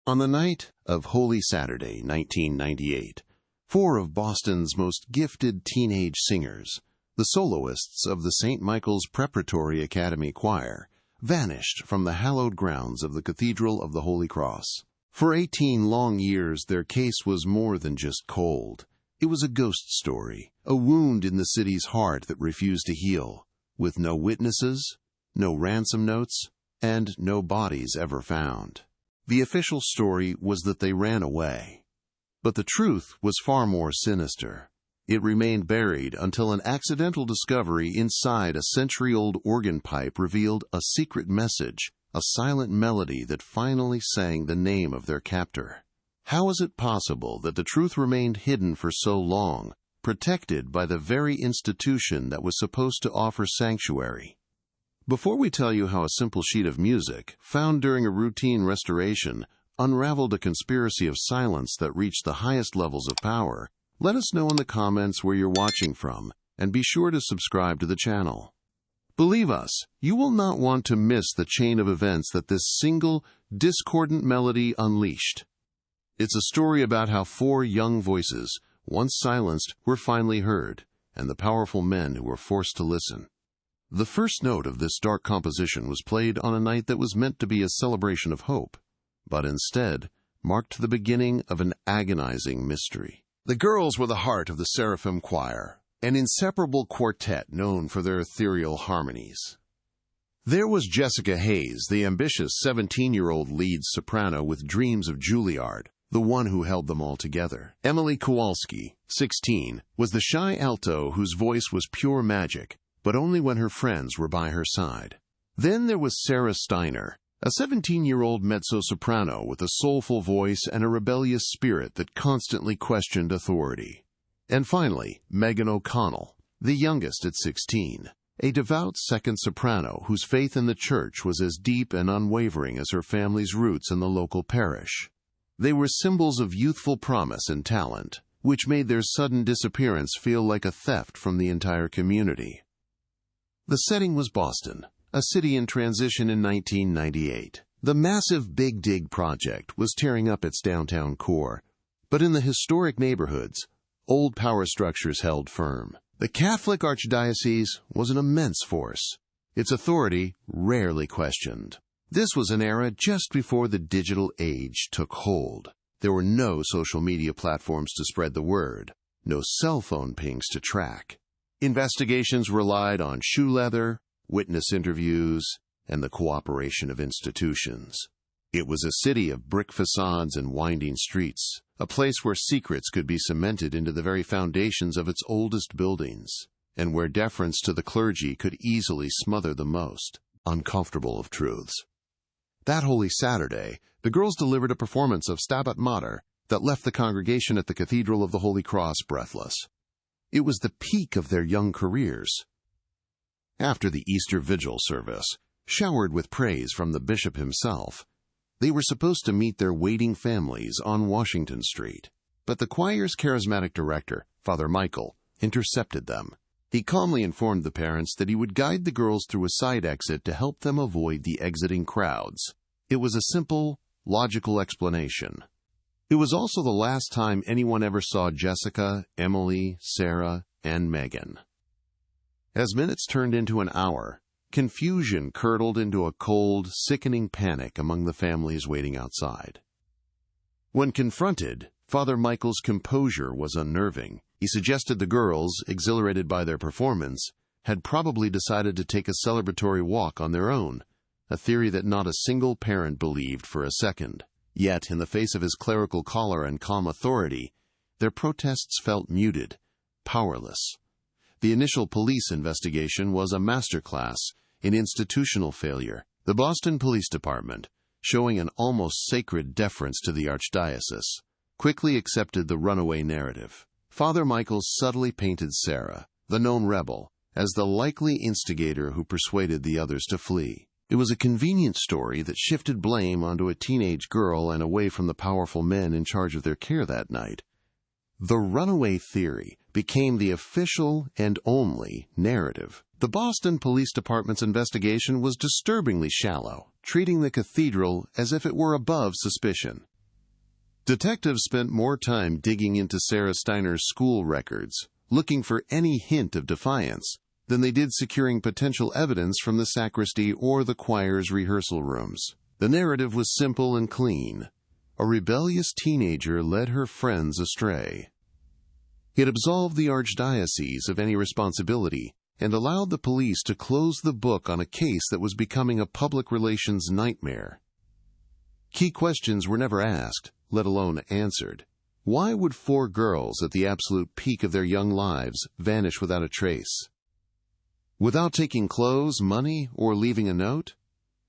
On the night of Holy Saturday, 1998, four of Boston's most gifted teenage singers, the soloists of the St. Michael's Preparatory Academy Choir, vanished from the hallowed grounds of the Cathedral of the Holy Cross. For 18 long years, their case was more than just cold. It was a ghost story, a wound in the city's heart that refused to heal, with no witnesses, no ransom notes, and no bodies ever found. The official story was that they ran away. But the truth was far more sinister. It remained buried until an accidental discovery inside a century-old organ pipe revealed a secret message, a silent melody that finally sang the name of their captor. How is it possible that the truth remained hidden for so long, protected by the very institution that was supposed to offer sanctuary? Before we tell you how a simple sheet of music, found during a routine restoration, unraveled a conspiracy of silence that reached the highest levels of power, let us know in the comments where you're watching from, and be sure to subscribe to the channel. Believe us, you will not want to miss the chain of events that this single, discordant melody unleashed. It's a story about how four young voices, once silenced, were finally heard, and the powerful men who were forced to listen. The first note of this dark composition was played on a night that was meant to be a celebration of hope, but instead marked the beginning of an agonizing mystery. The girls were the heart of the Seraphim Choir, an inseparable quartet known for their ethereal harmonies. There was Jessica Hayes, the ambitious 17-year-old lead soprano with dreams of Juilliard, the one who held them all together. Emily Kowalski, 16, was the shy alto whose voice was pure magic, but only when her friends were by her side. Then there was Sarah Steiner, a 17-year-old mezzo-soprano with a soulful voice and a rebellious spirit that constantly questioned authority. And finally, Megan O'Connell, the youngest at 16, a devout second soprano whose faith in the church was as deep and unwavering as her family's roots in the local parish. They were symbols of youthful promise and talent, which made their sudden disappearance feel like a theft from the entire community. The setting was Boston, a city in transition in 1998. The massive Big Dig project was tearing up its downtown core, but in the historic neighborhoods, old power structures held firm. The Catholic Archdiocese was an immense force, its authority rarely questioned. This was an era just before the digital age took hold. There were no social media platforms to spread the word, no cell phone pings to track. Investigations relied on shoe leather, witness interviews, and the cooperation of institutions. It was a city of brick facades and winding streets, a place where secrets could be cemented into the very foundations of its oldest buildings, and where deference to the clergy could easily smother the most uncomfortable of truths. That Holy Saturday, the girls delivered a performance of Stabat Mater that left the congregation at the Cathedral of the Holy Cross breathless. It was the peak of their young careers. After the Easter Vigil service, showered with praise from the bishop himself, they were supposed to meet their waiting families on Washington Street. But the choir's charismatic director, Father Michael, intercepted them. He calmly informed the parents that he would guide the girls through a side exit to help them avoid the exiting crowds. It was a simple, logical explanation. It was also the last time anyone ever saw Jessica, Emily, Sarah, and Megan. As minutes turned into an hour, confusion curdled into a cold, sickening panic among the families waiting outside. When confronted, Father Michael's composure was unnerving. He suggested the girls, exhilarated by their performance, had probably decided to take a celebratory walk on their own, a theory that not a single parent believed for a second. Yet, in the face of his clerical collar and calm authority, their protests felt muted, powerless. The initial police investigation was a masterclass in institutional failure. The Boston Police Department, showing an almost sacred deference to the Archdiocese, quickly accepted the runaway narrative. Father Michael subtly painted Sarah, the known rebel, as the likely instigator who persuaded the others to flee. It was a convenient story that shifted blame onto a teenage girl and away from the powerful men in charge of their care that night. The runaway theory became the official and only narrative. The Boston Police Department's investigation was disturbingly shallow, treating the cathedral as if it were above suspicion. Detectives spent more time digging into Sarah Steiner's school records, looking for any hint of defiance, than they did securing potential evidence from the sacristy or the choir's rehearsal rooms. The narrative was simple and clean. A rebellious teenager led her friends astray. It absolved the archdiocese of any responsibility and allowed the police to close the book on a case that was becoming a public relations nightmare. Key questions were never asked, let alone answered. Why would 4 girls at the absolute peak of their young lives vanish without a trace? Without taking clothes, money, or leaving a note?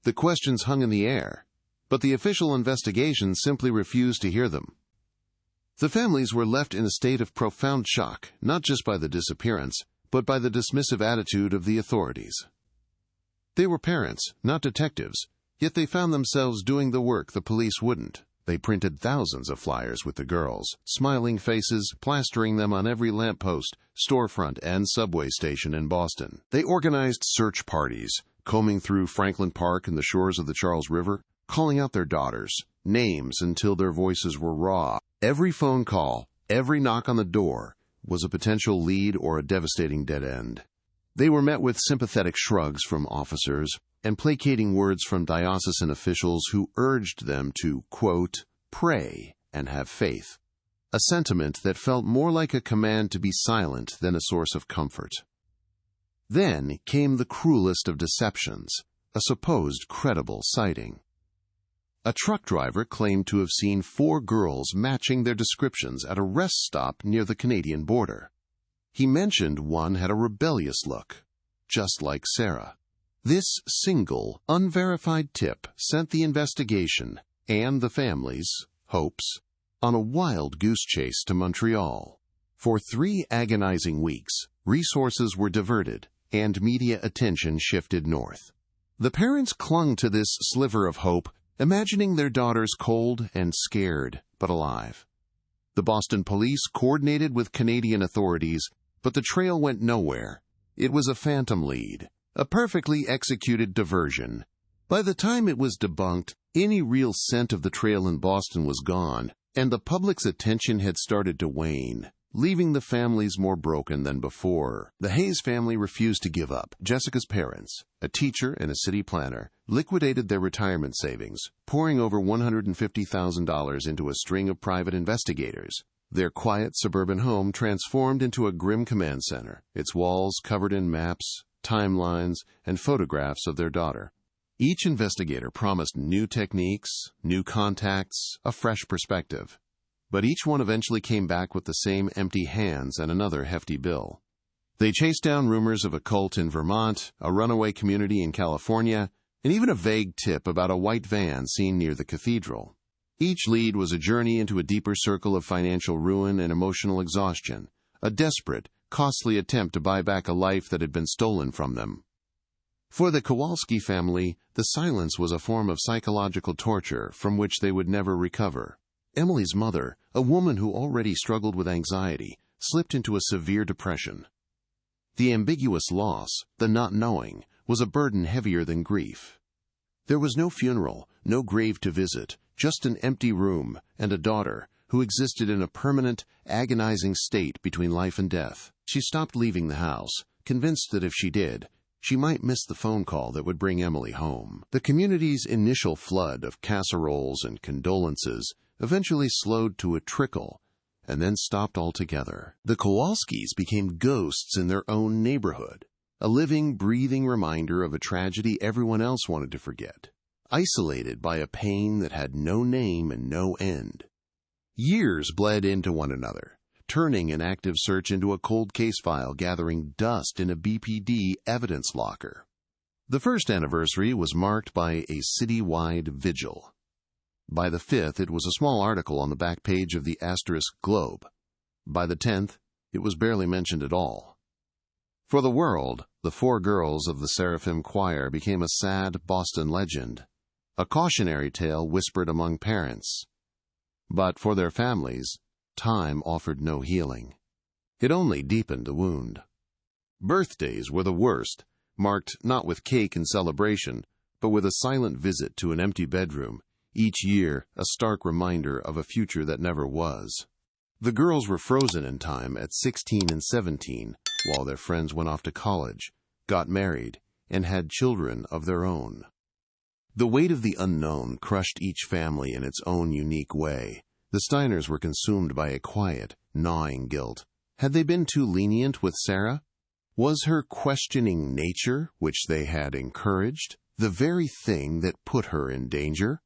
The questions hung in the air, but the official investigation simply refused to hear them. The families were left in a state of profound shock, not just by the disappearance, but by the dismissive attitude of the authorities. They were parents, not detectives, yet they found themselves doing the work the police wouldn't. They printed thousands of flyers with the girls, smiling faces, plastering them on every lamppost, storefront, and subway station in Boston. They organized search parties, combing through Franklin Park and the shores of the Charles River, calling out their daughters, names until their voices were raw. Every phone call, every knock on the door, was a potential lead or a devastating dead end. They were met with sympathetic shrugs from officers and placating words from diocesan officials who urged them to, quote, pray and have faith, a sentiment that felt more like a command to be silent than a source of comfort. Then came the cruelest of deceptions, a supposed credible sighting. A truck driver claimed to have seen 4 girls matching their descriptions at a rest stop near the Canadian border. He mentioned one had a rebellious look, just like Sarah. This single, unverified tip sent the investigation and the family's hopes on a wild goose chase to Montreal. For 3 agonizing weeks, resources were diverted and media attention shifted north. The parents clung to this sliver of hope, imagining their daughters cold and scared, but alive. The Boston police coordinated with Canadian authorities, but the trail went nowhere. It was a phantom lead, a perfectly executed diversion. By the time it was debunked, any real scent of the trail in Boston was gone, and the public's attention had started to wane, leaving the families more broken than before. The Hayes family refused to give up. Jessica's parents, a teacher and a city planner, liquidated their retirement savings, pouring over $150,000 into a string of private investigators. Their quiet suburban home transformed into a grim command center, its walls covered in maps, timelines, and photographs of their daughter. Each investigator promised new techniques, new contacts, a fresh perspective. But each one eventually came back with the same empty hands and another hefty bill. They chased down rumors of a cult in Vermont, a runaway community in California, and even a vague tip about a white van seen near the cathedral. Each lead was a journey into a deeper circle of financial ruin and emotional exhaustion, a desperate, costly attempt to buy back a life that had been stolen from them. For the Kowalski family, the silence was a form of psychological torture from which they would never recover. Emily's mother, a woman who already struggled with anxiety, slipped into a severe depression. The ambiguous loss, the not knowing, was a burden heavier than grief. There was no funeral, no grave to visit, just an empty room and a daughter who existed in a permanent, agonizing state between life and death. She stopped leaving the house, convinced that if she did, she might miss the phone call that would bring Emily home. The community's initial flood of casseroles and condolences eventually slowed to a trickle and then stopped altogether. The Kowalskis became ghosts in their own neighborhood, a living, breathing reminder of a tragedy everyone else wanted to forget, isolated by a pain that had no name and no end. Years bled into one another, turning an active search into a cold case file gathering dust in a BPD evidence locker. The first anniversary was marked by a city-wide vigil. By the 5th, it was a small article on the back page of the Asterisk Globe. By the 10th, it was barely mentioned at all. For the world, the 4 girls of the Seraphim Choir became a sad Boston legend, a cautionary tale whispered among parents. But for their families, time offered no healing. It only deepened the wound. Birthdays were the worst, marked not with cake and celebration, but with a silent visit to an empty bedroom, each year a stark reminder of a future that never was. The girls were frozen in time at 16 and 17, while their friends went off to college, got married, and had children of their own. The weight of the unknown crushed each family in its own unique way. The Steiners were consumed by a quiet, gnawing guilt. Had they been too lenient with Sarah? Was her questioning nature, which they had encouraged, the very thing that put her in danger?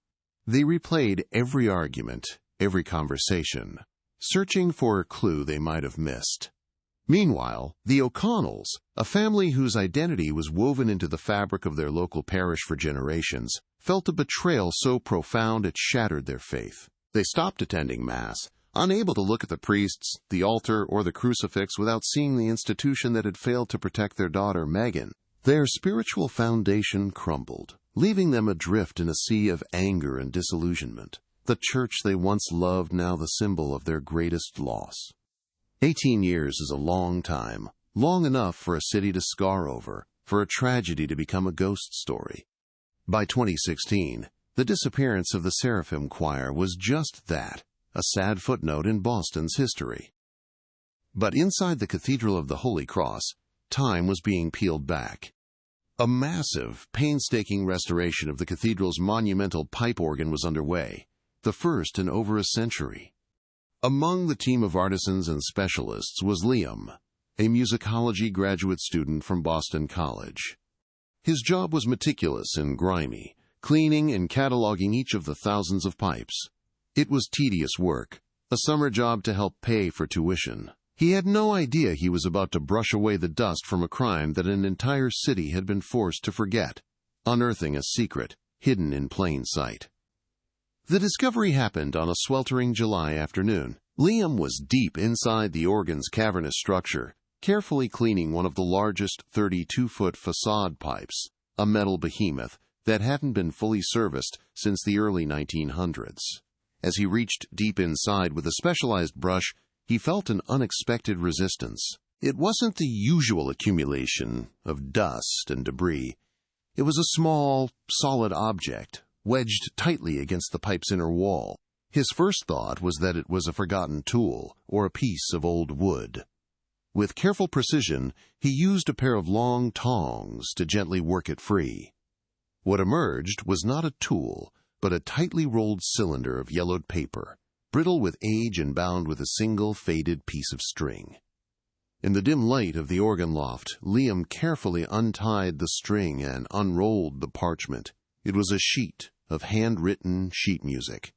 They replayed every argument, every conversation, searching for a clue they might have missed. Meanwhile, the O'Connells, a family whose identity was woven into the fabric of their local parish for generations, felt a betrayal so profound it shattered their faith. They stopped attending Mass, unable to look at the priests, the altar, or the crucifix without seeing the institution that had failed to protect their daughter, Megan. Their spiritual foundation crumbled, leaving them adrift in a sea of anger and disillusionment. The church they once loved now the symbol of their greatest loss. 18 years is a long time, long enough for a city to scar over, for a tragedy to become a ghost story. By 2016, the disappearance of the Seraphim Choir was just that, a sad footnote in Boston's history. But inside the Cathedral of the Holy Cross, time was being peeled back. A massive, painstaking restoration of the cathedral's monumental pipe organ was underway, the first in over a century. Among the team of artisans and specialists was Liam, a musicology graduate student from Boston College. His job was meticulous and grimy, cleaning and cataloging each of the thousands of pipes. It was tedious work, a summer job to help pay for tuition. He had no idea he was about to brush away the dust from a crime that an entire city had been forced to forget, unearthing a secret hidden in plain sight. The discovery happened on a sweltering July afternoon. Liam was deep inside the organ's cavernous structure, carefully cleaning one of the largest 32-foot facade pipes, a metal behemoth that hadn't been fully serviced since the early 1900s. As he reached deep inside with a specialized brush, he felt an unexpected resistance. It wasn't the usual accumulation of dust and debris. It was a small, solid object, wedged tightly against the pipe's inner wall. His first thought was that it was a forgotten tool or a piece of old wood. With careful precision, he used a pair of long tongs to gently work it free. What emerged was not a tool, but a tightly rolled cylinder of yellowed paper, brittle with age and bound with a single faded piece of string. In the dim light of the organ loft, Liam carefully untied the string and unrolled the parchment. It was a sheet of handwritten sheet music.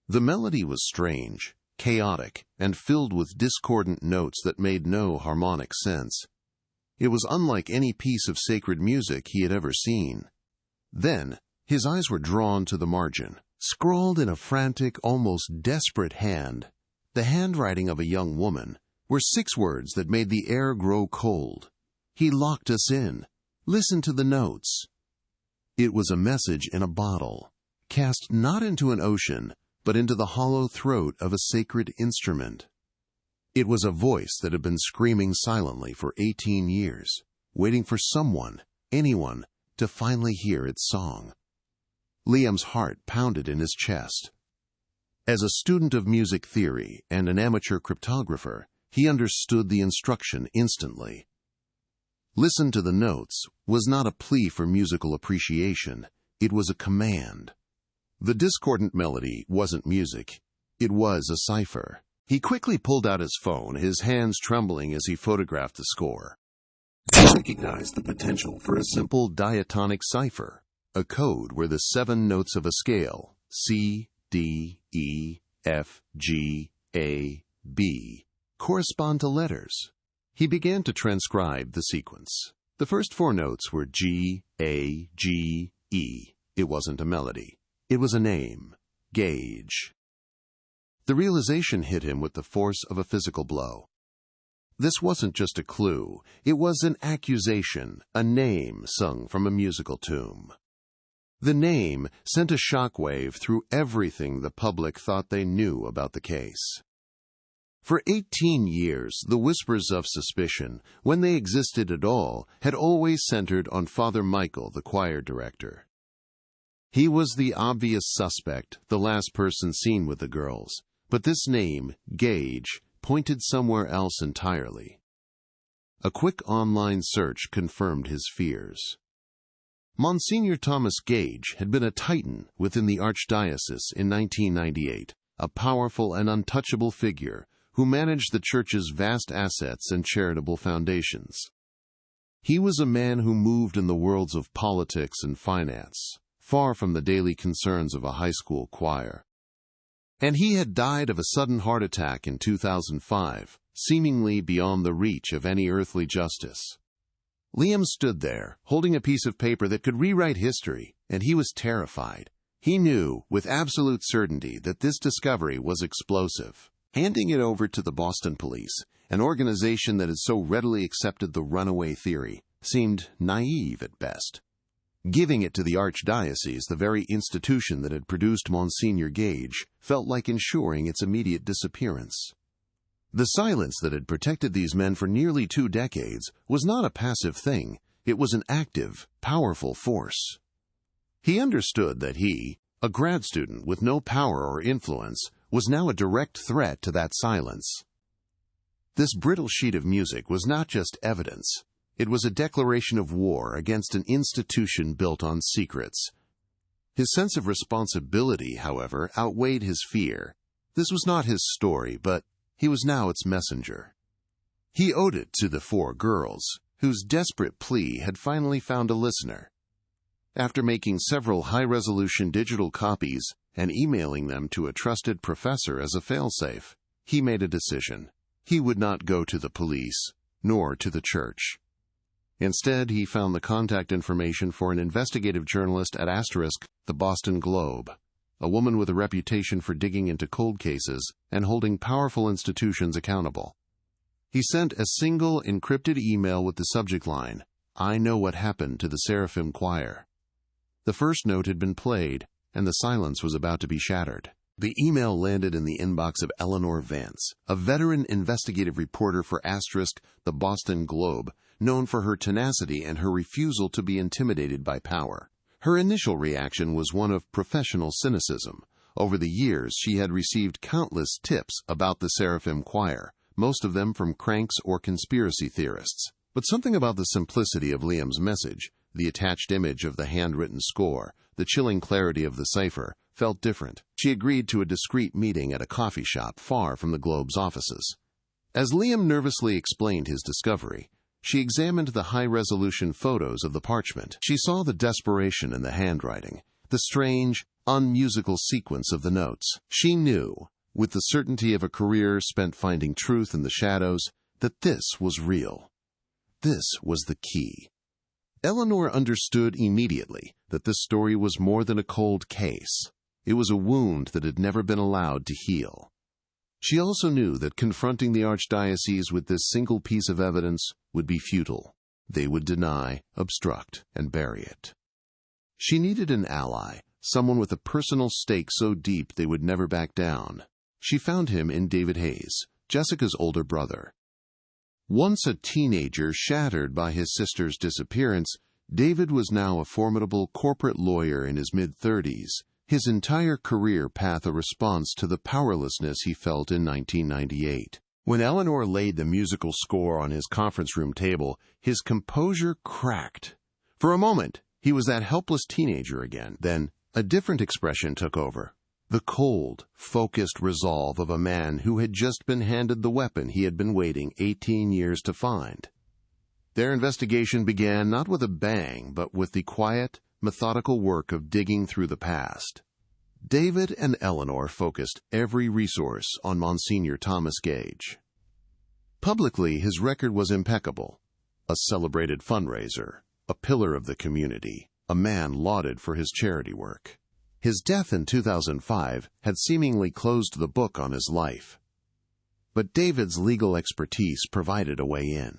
The melody was strange, chaotic, and filled with discordant notes that made no harmonic sense. It was unlike any piece of sacred music he had ever seen. Then, his eyes were drawn to the margin. Scrawled in a frantic, almost desperate hand, the handwriting of a young woman, were 6 words that made the air grow cold. He locked us in. Listen to the notes. It was a message in a bottle, cast not into an ocean, but into the hollow throat of a sacred instrument. It was a voice that had been screaming silently for 18 years, waiting for someone, anyone, to finally hear its song. Liam's heart pounded in his chest. As a student of music theory and an amateur cryptographer, he understood the instruction instantly. Listen to the notes was not a plea for musical appreciation, it was a command. The discordant melody wasn't music, it was a cipher. He quickly pulled out his phone, his hands trembling as he photographed the score. He recognized the potential for a simple diatonic cipher, a code where the 7 notes of a scale, C, D, E, F, G, A, B, correspond to letters. He began to transcribe the sequence. The first 4 notes were G, A, G, E. It wasn't a melody. It was a name, Gage. The realization hit him with the force of a physical blow. This wasn't just a clue, it was an accusation, a name sung from a musical tomb. The name sent a shockwave through everything the public thought they knew about the case. For 18 years, the whispers of suspicion, when they existed at all, had always centered on Father Michael, the choir director. He was the obvious suspect, the last person seen with the girls, but this name, Gage, pointed somewhere else entirely. A quick online search confirmed his fears. Monsignor Thomas Gage had been a titan within the archdiocese in 1998, a powerful and untouchable figure who managed the church's vast assets and charitable foundations. He was a man who moved in the worlds of politics and finance, far from the daily concerns of a high school choir. And he had died of a sudden heart attack in 2005, seemingly beyond the reach of any earthly justice. Liam stood there, holding a piece of paper that could rewrite history, and he was terrified. He knew, with absolute certainty, that this discovery was explosive. Handing it over to the Boston police, an organization that had so readily accepted the runaway theory, seemed naive at best. Giving it to the archdiocese, the very institution that had produced Monsignor Gage, felt like ensuring its immediate disappearance. The silence that had protected these men for nearly 2 decades was not a passive thing. It was an active, powerful force. He understood that he, a grad student with no power or influence, was now a direct threat to that silence. This brittle sheet of music was not just evidence. It was a declaration of war against an institution built on secrets. His sense of responsibility, however, outweighed his fear. This was not his story, but he was now its messenger. He owed it to the 4 girls, whose desperate plea had finally found a listener. After making several high-resolution digital copies and emailing them to a trusted professor as a failsafe, he made a decision. He would not go to the police, nor to the church. Instead, he found the contact information for an investigative journalist at *, the Boston Globe, a woman with a reputation for digging into cold cases and holding powerful institutions accountable. He sent a single encrypted email with the subject line, "I know what happened to the Seraphim Choir." The first note had been played, and the silence was about to be shattered. The email landed in the inbox of Eleanor Vance, a veteran investigative reporter for *, the Boston Globe, known for her tenacity and her refusal to be intimidated by power. Her initial reaction was one of professional cynicism. Over the years, she had received countless tips about the Seraphim Choir, most of them from cranks or conspiracy theorists. But something about the simplicity of Liam's message, the attached image of the handwritten score, the chilling clarity of the cipher, felt different. She agreed to a discreet meeting at a coffee shop far from the Globe's offices. As Liam nervously explained his discovery, she examined the high-resolution photos of the parchment. She saw the desperation in the handwriting, the strange, unmusical sequence of the notes. She knew, with the certainty of a career spent finding truth in the shadows, that this was real. This was the key. Eleanor understood immediately that this story was more than a cold case. It was a wound that had never been allowed to heal. She also knew that confronting the archdiocese with this single piece of evidence would be futile. They would deny, obstruct, and bury it. She needed an ally, someone with a personal stake so deep they would never back down. She found him in David Hayes, Jessica's older brother. Once a teenager shattered by his sister's disappearance, David was now a formidable corporate lawyer in his mid-30s, his entire career path a response to the powerlessness he felt in 1998. When Eleanor laid the musical score on his conference room table, his composure cracked. For a moment, he was that helpless teenager again. Then, a different expression took over. The cold, focused resolve of a man who had just been handed the weapon he had been waiting 18 years to find. Their investigation began not with a bang, but with the quiet, methodical work of digging through the past. David and Eleanor focused every resource on Monsignor Thomas Gage. Publicly, his record was impeccable. A celebrated fundraiser, a pillar of the community, a man lauded for his charity work. His death in 2005 had seemingly closed the book on his life. But David's legal expertise provided a way in.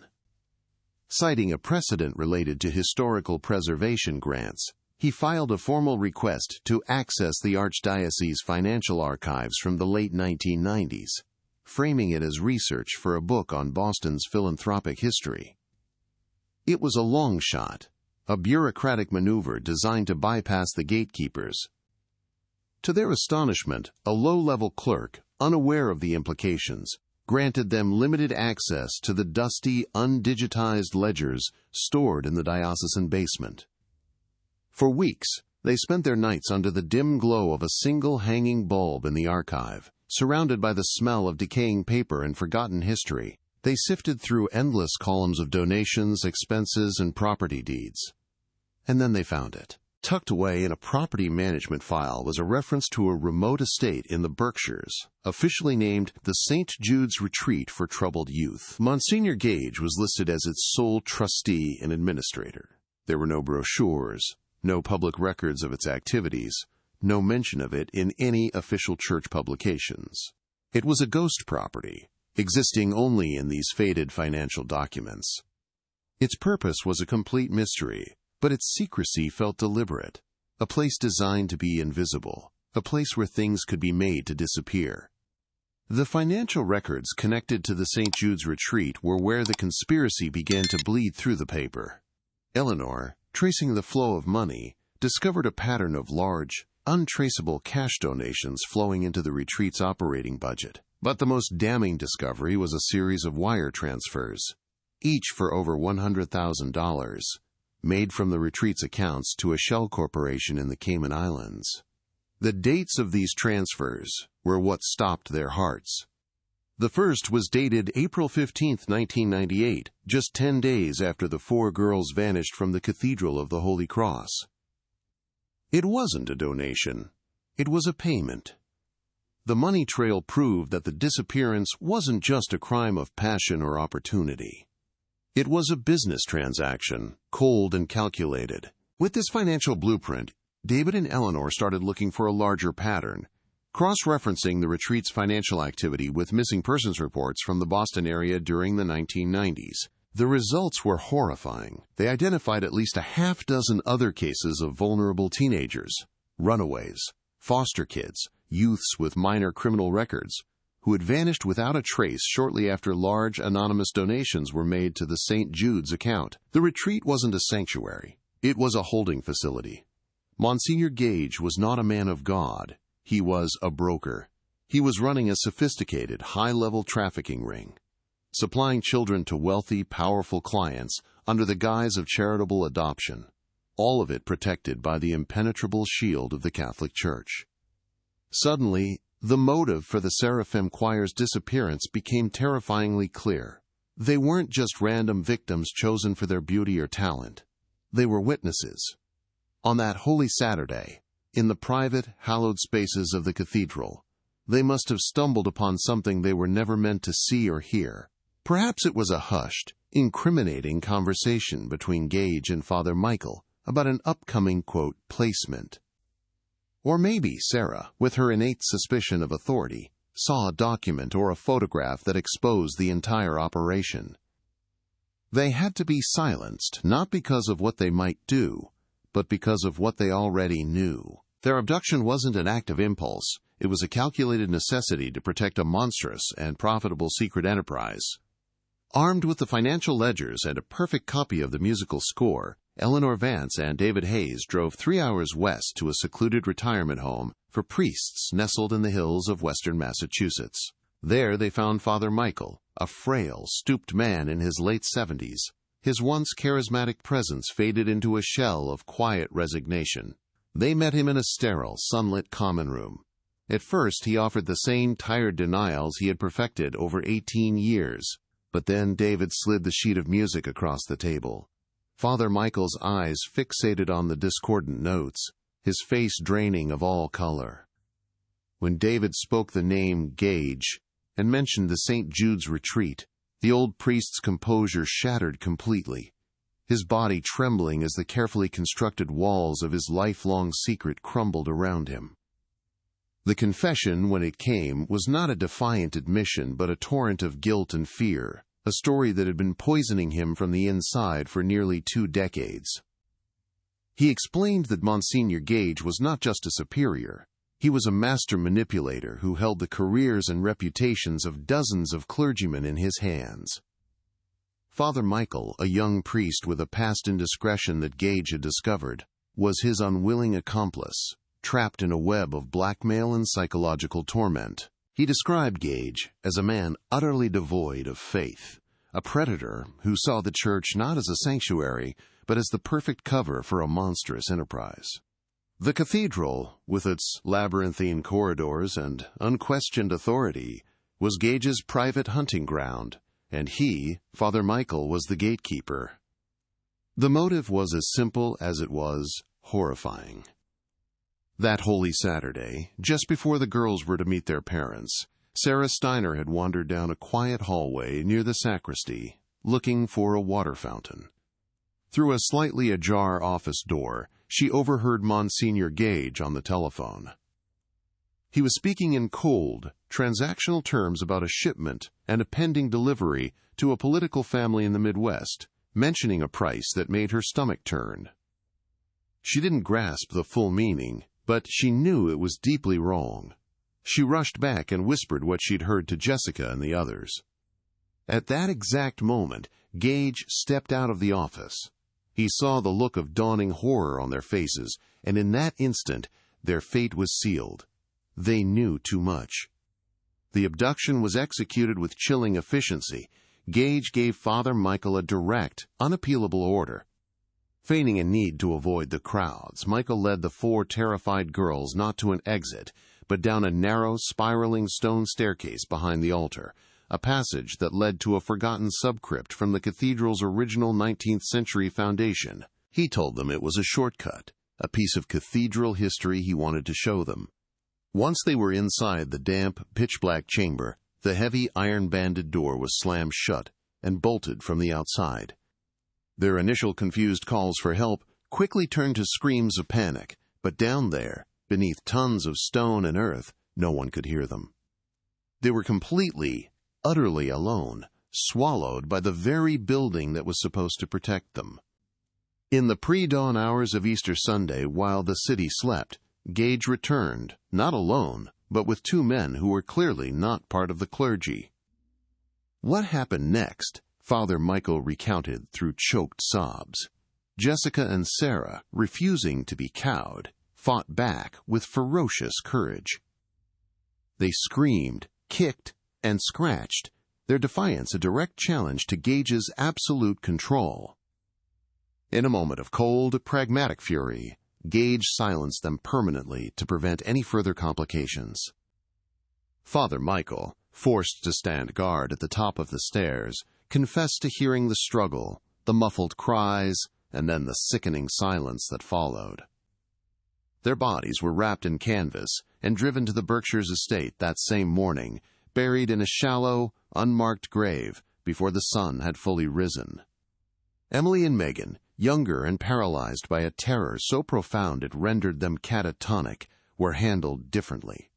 Citing a precedent related to historical preservation grants, he filed a formal request to access the Archdiocese financial archives from the late 1990s, framing it as research for a book on Boston's philanthropic history. It was a long shot, a bureaucratic maneuver designed to bypass the gatekeepers. To their astonishment, a low-level clerk, unaware of the implications, granted them limited access to the dusty, undigitized ledgers stored in the diocesan basement. For weeks, they spent their nights under the dim glow of a single hanging bulb in the archive. Surrounded by the smell of decaying paper and forgotten history, they sifted through endless columns of donations, expenses, and property deeds. And then they found it. Tucked away in a property management file was a reference to a remote estate in the Berkshires, officially named the St. Jude's Retreat for Troubled Youth. Monsignor Gage was listed as its sole trustee and administrator. There were no brochures, no public records of its activities, no mention of it in any official church publications. It was a ghost property, existing only in these faded financial documents. Its purpose was a complete mystery, but its secrecy felt deliberate. A place designed to be invisible, a place where things could be made to disappear. The financial records connected to the St. Jude's Retreat were where the conspiracy began to bleed through the paper. Eleanor, tracing the flow of money, discovered a pattern of large, untraceable cash donations flowing into the retreat's operating budget. But the most damning discovery was a series of wire transfers, each for over $100,000, made from the retreat's accounts to a shell corporation in the Cayman Islands. The dates of these transfers were what stopped their hearts. The first was dated April 15, 1998, just 10 days after the 4 girls vanished from the Cathedral of the Holy Cross. It wasn't a donation. It was a payment. The money trail proved that the disappearance wasn't just a crime of passion or opportunity. It was a business transaction, cold and calculated. With this financial blueprint, David and Eleanor started looking for a larger pattern, cross-referencing the retreat's financial activity with missing persons reports from the Boston area during the 1990s. The results were horrifying. They identified at least a half-dozen other cases of vulnerable teenagers, runaways, foster kids, youths with minor criminal records, who had vanished without a trace shortly after large anonymous donations were made to the St. Jude's account. The retreat wasn't a sanctuary. It was a holding facility. Monsignor Gage was not a man of God. He was a broker. He was running a sophisticated, high-level trafficking ring, supplying children to wealthy, powerful clients under the guise of charitable adoption, all of it protected by the impenetrable shield of the Catholic Church. Suddenly, the motive for the Seraphim Choir's disappearance became terrifyingly clear. They weren't just random victims chosen for their beauty or talent. They were witnesses. On that Holy Saturday, in the private, hallowed spaces of the cathedral, they must have stumbled upon something they were never meant to see or hear. Perhaps it was a hushed, incriminating conversation between Gage and Father Michael about an upcoming, quote, placement. Or maybe Sarah, with her innate suspicion of authority, saw a document or a photograph that exposed the entire operation. They had to be silenced, not because of what they might do, but because of what they already knew. Their abduction wasn't an act of impulse. It was a calculated necessity to protect a monstrous and profitable secret enterprise. Armed with the financial ledgers and a perfect copy of the musical score, Eleanor Vance and David Hayes drove 3 hours west to a secluded retirement home for priests nestled in the hills of western Massachusetts. There they found Father Michael, a frail, stooped man in his late 70s. His once charismatic presence faded into a shell of quiet resignation. They met him in a sterile, sunlit common room. At first he offered the same tired denials he had perfected over 18 years, but then David slid the sheet of music across the table. Father Michael's eyes fixated on the discordant notes, his face draining of all color. When David spoke the name Gage and mentioned the St. Jude's Retreat, the old priest's composure shattered completely, his body trembling as the carefully constructed walls of his lifelong secret crumbled around him. The confession, when it came, was not a defiant admission but a torrent of guilt and fear, a story that had been poisoning him from the inside for nearly 2 decades. He explained that Monsignor Gage was not just a superior. He was a master manipulator who held the careers and reputations of dozens of clergymen in his hands. Father Michael, a young priest with a past indiscretion that Gage had discovered, was his unwilling accomplice, trapped in a web of blackmail and psychological torment. He described Gage as a man utterly devoid of faith, a predator who saw the church not as a sanctuary, but as the perfect cover for a monstrous enterprise. The cathedral, with its labyrinthine corridors and unquestioned authority, was Gage's private hunting ground, and he, Father Michael, was the gatekeeper. The motive was as simple as it was horrifying. That Holy Saturday, just before the girls were to meet their parents, Sarah Steiner had wandered down a quiet hallway near the sacristy, looking for a water fountain. Through a slightly ajar office door, she overheard Monsignor Gage on the telephone. He was speaking in cold, transactional terms about a shipment and a pending delivery to a political family in the Midwest, mentioning a price that made her stomach turn. She didn't grasp the full meaning, but she knew it was deeply wrong. She rushed back and whispered what she'd heard to Jessica and the others. At that exact moment, Gage stepped out of the office. He saw the look of dawning horror on their faces, and in that instant, their fate was sealed. They knew too much. The abduction was executed with chilling efficiency. Gage gave Father Michael a direct, unappealable order. Feigning a need to avoid the crowds, Michael led the 4 terrified girls not to an exit, but down a narrow, spiraling stone staircase behind the altar, a passage that led to a forgotten subcrypt from the cathedral's original 19th-century foundation. He told them it was a shortcut, a piece of cathedral history he wanted to show them. Once they were inside the damp, pitch-black chamber, the heavy iron-banded door was slammed shut and bolted from the outside. Their initial confused calls for help quickly turned to screams of panic, but down there, beneath tons of stone and earth, no one could hear them. They were completely, utterly alone, swallowed by the very building that was supposed to protect them. In the pre-dawn hours of Easter Sunday, while the city slept, Gage returned, not alone, but with 2 men who were clearly not part of the clergy. What happened next, Father Michael recounted through choked sobs. Jessica and Sarah, refusing to be cowed, fought back with ferocious courage. They screamed, kicked, and scratched, their defiance a direct challenge to Gage's absolute control. In a moment of cold, pragmatic fury, Gage silenced them permanently to prevent any further complications. Father Michael, forced to stand guard at the top of the stairs, confessed to hearing the struggle, the muffled cries, and then the sickening silence that followed. Their bodies were wrapped in canvas and driven to the Berkshires estate that same morning, buried in a shallow, unmarked grave before the sun had fully risen. Emily and Megan, younger and paralyzed by a terror so profound it rendered them catatonic, were handled differently.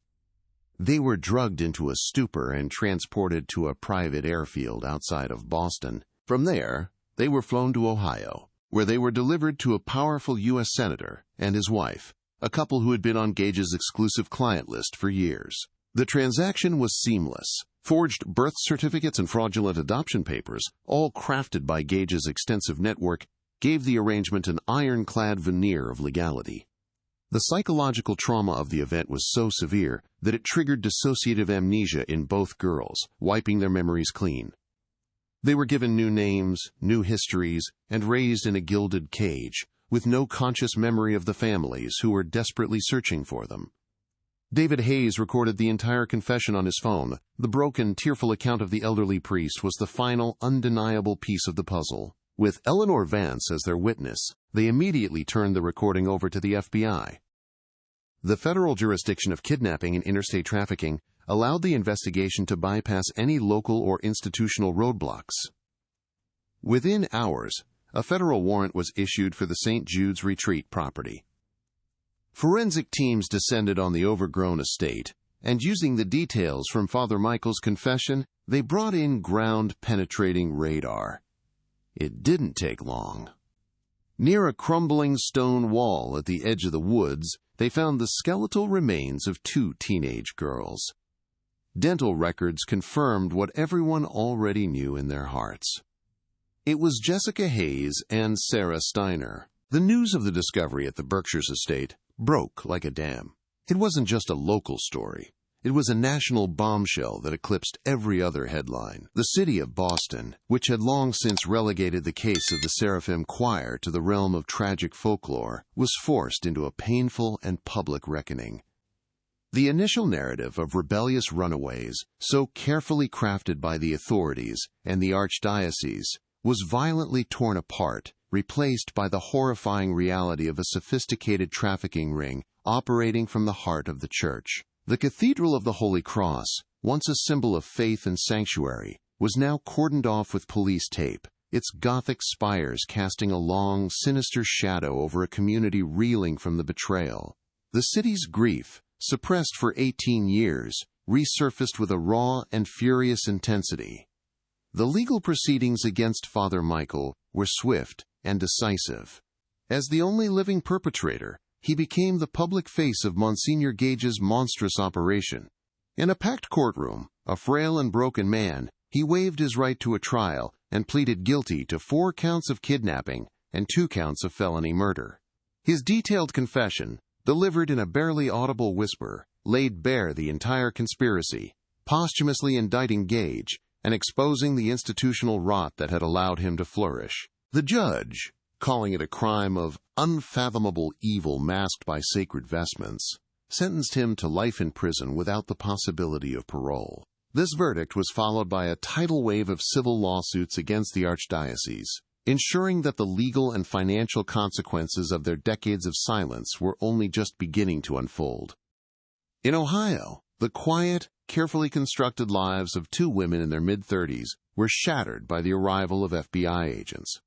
They were drugged into a stupor and transported to a private airfield outside of Boston. From there, they were flown to Ohio, where they were delivered to a powerful U.S. senator and his wife, a couple who had been on Gage's exclusive client list for years. The transaction was seamless. Forged birth certificates and fraudulent adoption papers, all crafted by Gage's extensive network, gave the arrangement an ironclad veneer of legality. The psychological trauma of the event was so severe that it triggered dissociative amnesia in both girls, wiping their memories clean. They were given new names, new histories, and raised in a gilded cage, with no conscious memory of the families who were desperately searching for them. David Hayes recorded the entire confession on his phone. The broken, tearful account of the elderly priest was the final, undeniable piece of the puzzle. With Eleanor Vance as their witness, they immediately turned the recording over to the FBI. The federal jurisdiction of kidnapping and interstate trafficking allowed the investigation to bypass any local or institutional roadblocks. Within hours, a federal warrant was issued for the St. Jude's Retreat property. Forensic teams descended on the overgrown estate, and using the details from Father Michael's confession, they brought in ground-penetrating radar. It didn't take long. Near a crumbling stone wall at the edge of the woods, they found the skeletal remains of 2 teenage girls. Dental records confirmed what everyone already knew in their hearts. It was Jessica Hayes and Sarah Steiner. The news of the discovery at the Berkshires estate broke like a dam. It wasn't just a local story. It was a national bombshell that eclipsed every other headline. The city of Boston, which had long since relegated the case of the Seraphim Choir to the realm of tragic folklore, was forced into a painful and public reckoning. The initial narrative of rebellious runaways, so carefully crafted by the authorities and the archdiocese, was violently torn apart, replaced by the horrifying reality of a sophisticated trafficking ring operating from the heart of the church. The Cathedral of the Holy Cross, once a symbol of faith and sanctuary, was now cordoned off with police tape, its Gothic spires casting a long, sinister shadow over a community reeling from the betrayal. The city's grief, suppressed for 18 years, resurfaced with a raw and furious intensity. The legal proceedings against Father Michael were swift and decisive. As the only living perpetrator, he became the public face of Monsignor Gage's monstrous operation. In a packed courtroom, a frail and broken man, he waived his right to a trial and pleaded guilty to 4 counts of kidnapping and 2 counts of felony murder. His detailed confession, delivered in a barely audible whisper, laid bare the entire conspiracy, posthumously indicting Gage and exposing the institutional rot that had allowed him to flourish. The judge, calling it a crime of unfathomable evil masked by sacred vestments, sentenced him to life in prison without the possibility of parole. This verdict was followed by a tidal wave of civil lawsuits against the archdiocese, ensuring that the legal and financial consequences of their decades of silence were only just beginning to unfold. In Ohio, the quiet, carefully constructed lives of 2 women in their mid-30s were shattered by the arrival of FBI agents.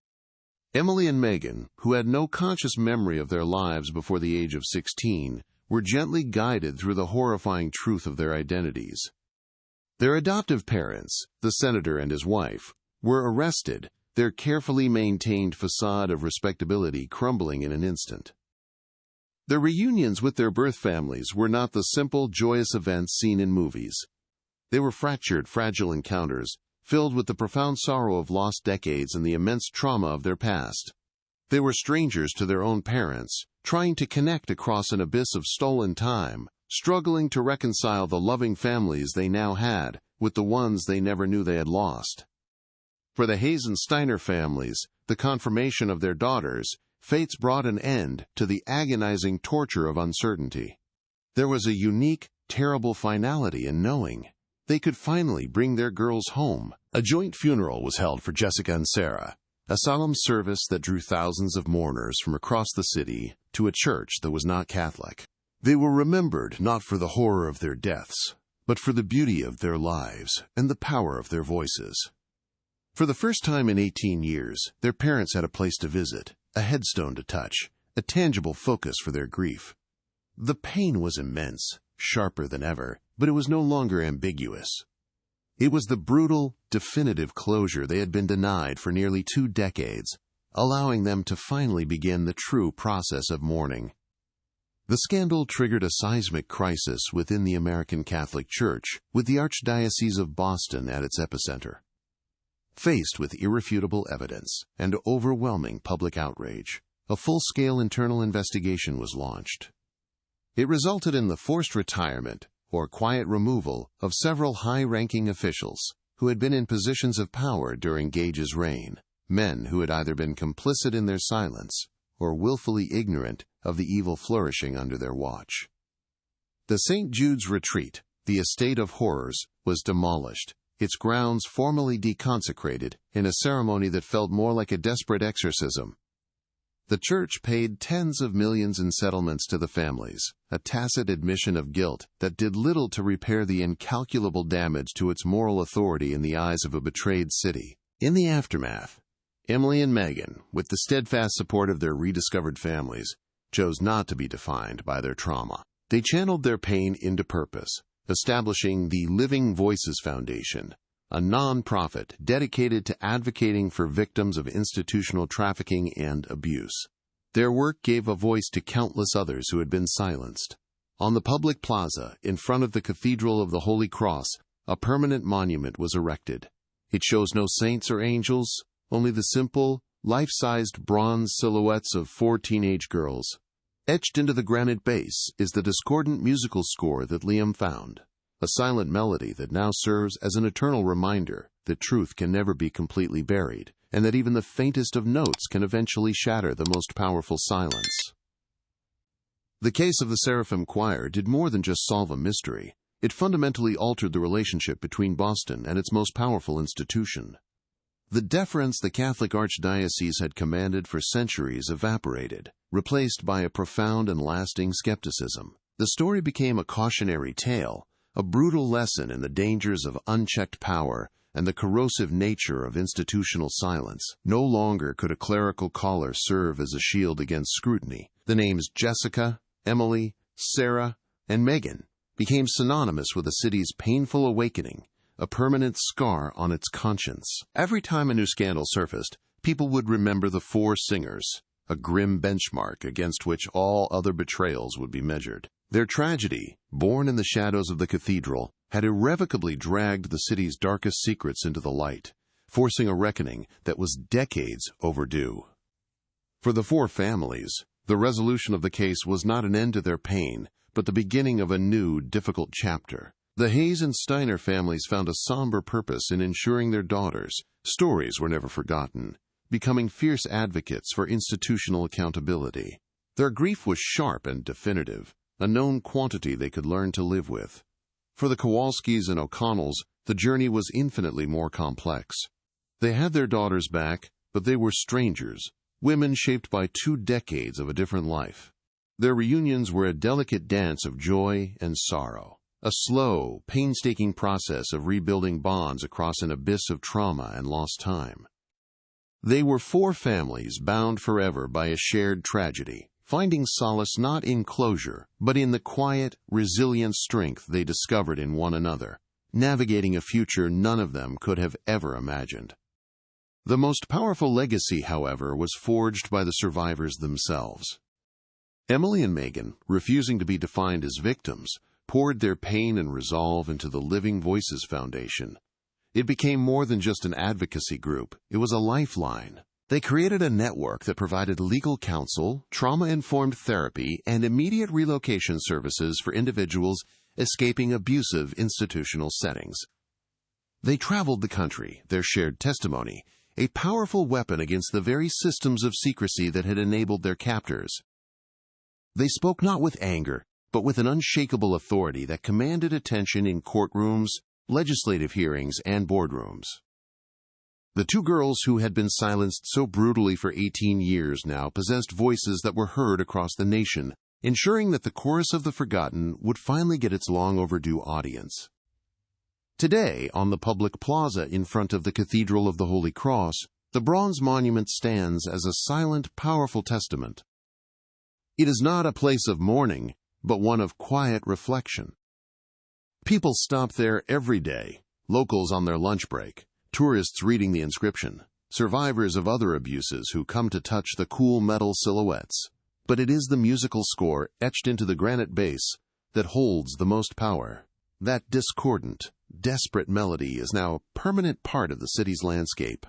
Emily and Megan, who had no conscious memory of their lives before the age of 16, were gently guided through the horrifying truth of their identities. Their adoptive parents, the senator and his wife, were arrested, their carefully maintained facade of respectability crumbling in an instant. Their reunions with their birth families were not the simple, joyous events seen in movies. They were fractured, fragile encounters, filled with the profound sorrow of lost decades and the immense trauma of their past. They were strangers to their own parents, trying to connect across an abyss of stolen time, struggling to reconcile the loving families they now had with the ones they never knew they had lost. For the Hayes and Steiner families, the confirmation of their daughters, fates brought an end to the agonizing torture of uncertainty. There was a unique, terrible finality in knowing they could finally bring their girls home. A joint funeral was held for Jessica and Sarah, a solemn service that drew thousands of mourners from across the city to a church that was not Catholic. They were remembered not for the horror of their deaths, but for the beauty of their lives and the power of their voices. For the first time in 18 years, their parents had a place to visit, a headstone to touch, a tangible focus for their grief. The pain was immense, sharper than ever, but it was no longer ambiguous. It was the brutal, definitive closure they had been denied for nearly 2 decades, allowing them to finally begin the true process of mourning. The scandal triggered a seismic crisis within the American Catholic Church, with the Archdiocese of Boston at its epicenter. Faced with irrefutable evidence and overwhelming public outrage, a full-scale internal investigation was launched. It resulted in the forced retirement or quiet removal of several high-ranking officials who had been in positions of power during Gage's reign, men who had either been complicit in their silence or willfully ignorant of the evil flourishing under their watch. The St. Jude's Retreat, the estate of horrors, was demolished, its grounds formally deconsecrated in a ceremony that felt more like a desperate exorcism. The church paid tens of millions in settlements to the families, a tacit admission of guilt that did little to repair the incalculable damage to its moral authority in the eyes of a betrayed city. In the aftermath, Emily and Megan, with the steadfast support of their rediscovered families, chose not to be defined by their trauma. They channeled their pain into purpose, establishing the Living Voices Foundation, a non-profit dedicated to advocating for victims of institutional trafficking and abuse. Their work gave a voice to countless others who had been silenced. On the public plaza, in front of the Cathedral of the Holy Cross, a permanent monument was erected. It shows no saints or angels, only the simple, life-sized bronze silhouettes of 4 teenage girls. Etched into the granite base is the discordant musical score that Liam found, a silent melody that now serves as an eternal reminder that truth can never be completely buried, and that even the faintest of notes can eventually shatter the most powerful silence. The case of the Seraphim Choir did more than just solve a mystery. It fundamentally altered the relationship between Boston and its most powerful institution. The deference the Catholic Archdiocese had commanded for centuries evaporated, replaced by a profound and lasting skepticism. The story became a cautionary tale, a brutal lesson in the dangers of unchecked power and the corrosive nature of institutional silence. No longer could a clerical collar serve as a shield against scrutiny. The names Jessica, Emily, Sarah, and Megan became synonymous with the city's painful awakening, a permanent scar on its conscience. Every time a new scandal surfaced, people would remember the 4 singers, a grim benchmark against which all other betrayals would be measured. Their tragedy, born in the shadows of the cathedral, had irrevocably dragged the city's darkest secrets into the light, forcing a reckoning that was decades overdue. For the 4 families, the resolution of the case was not an end to their pain, but the beginning of a new, difficult chapter. The Hayes and Steiner families found a somber purpose in ensuring their daughters' stories were never forgotten, becoming fierce advocates for institutional accountability. Their grief was sharp and definitive, a known quantity they could learn to live with. For the Kowalskis and O'Connells, the journey was infinitely more complex. They had their daughters back, but they were strangers, women shaped by 2 decades of a different life. Their reunions were a delicate dance of joy and sorrow, a slow, painstaking process of rebuilding bonds across an abyss of trauma and lost time. They were 4 families bound forever by a shared tragedy, finding solace not in closure, but in the quiet, resilient strength they discovered in one another, navigating a future none of them could have ever imagined. The most powerful legacy, however, was forged by the survivors themselves. Emily and Megan, refusing to be defined as victims, poured their pain and resolve into the Living Voices Foundation. It became more than just an advocacy group, it was a lifeline. They created a network that provided legal counsel, trauma-informed therapy, and immediate relocation services for individuals escaping abusive institutional settings. They traveled the country, their shared testimony, a powerful weapon against the very systems of secrecy that had enabled their captors. They spoke not with anger, but with an unshakable authority that commanded attention in courtrooms, legislative hearings, and boardrooms. The 2 girls who had been silenced so brutally for 18 years now possessed voices that were heard across the nation, ensuring that the chorus of the forgotten would finally get its long-overdue audience. Today, on the public plaza in front of the Cathedral of the Holy Cross, the bronze monument stands as a silent, powerful testament. It is not a place of mourning, but one of quiet reflection. People stop there every day, locals on their lunch break, tourists reading the inscription, survivors of other abuses who come to touch the cool metal silhouettes. But it is the musical score etched into the granite base that holds the most power. That discordant, desperate melody is now a permanent part of the city's landscape,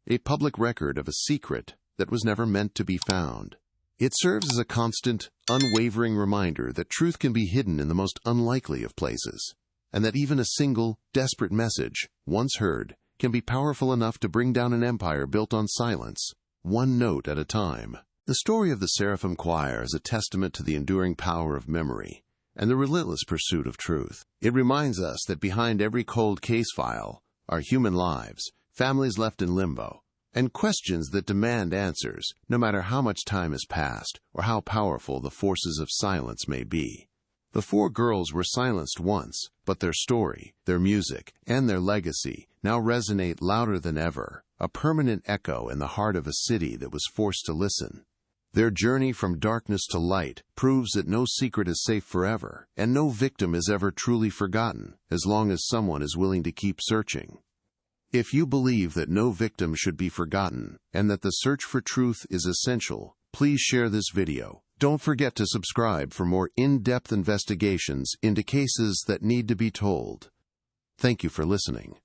a public record of a secret that was never meant to be found. It serves as a constant, unwavering reminder that truth can be hidden in the most unlikely of places, and that even a single, desperate message, once heard, can be powerful enough to bring down an empire built on silence, one note at a time. The story of the Seraphim Choir is a testament to the enduring power of memory and the relentless pursuit of truth. It reminds us that behind every cold case file are human lives, families left in limbo, and questions that demand answers, no matter how much time has passed or how powerful the forces of silence may be. The 4 girls were silenced once, but their story, their music, and their legacy now resonate louder than ever, a permanent echo in the heart of a city that was forced to listen. Their journey from darkness to light proves that no secret is safe forever, and no victim is ever truly forgotten, as long as someone is willing to keep searching. If you believe that no victim should be forgotten, and that the search for truth is essential, please share this video. Don't forget to subscribe for more in-depth investigations into cases that need to be told. Thank you for listening.